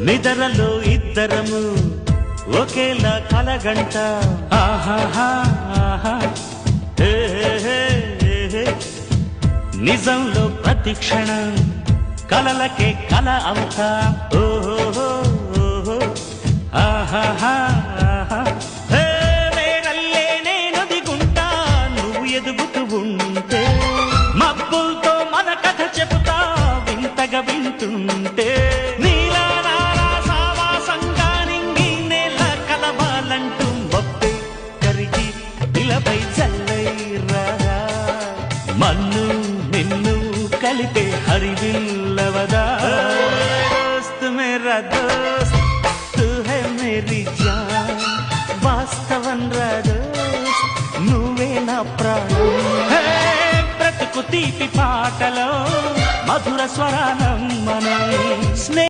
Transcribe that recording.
నిదరలో ఇద్దరము ఒకేలా కలగంట ఆహాహా ఆహా హే హే హే నిజంలో ప్రతి క్షణం కలలకే కల అవుతా ఓహో ఆహాహా ఆహా హే వేరల్లే నేను దిగుంటా నువ్వు ఎదుగుతూ ఉంటే మబ్బులతో మన కథ చెబుతా వింతగా వింటుంటే నీలా నాలా సావాసంగా నింగి నేల కలవాలంటూ మొప్పే కరిగి ఇలపై చల్లైరా మన్ను నిన్ను కలిపే హరివిల్లవదా దోస్త్ మేరా దోస్త్ తూ హై మేరీ జాన్ వాస్తవం రా దోస్త్ నువ్వే నా ప్రాణం బ్రతుకు తీపి పాటలో మధుర స్వరానం మనం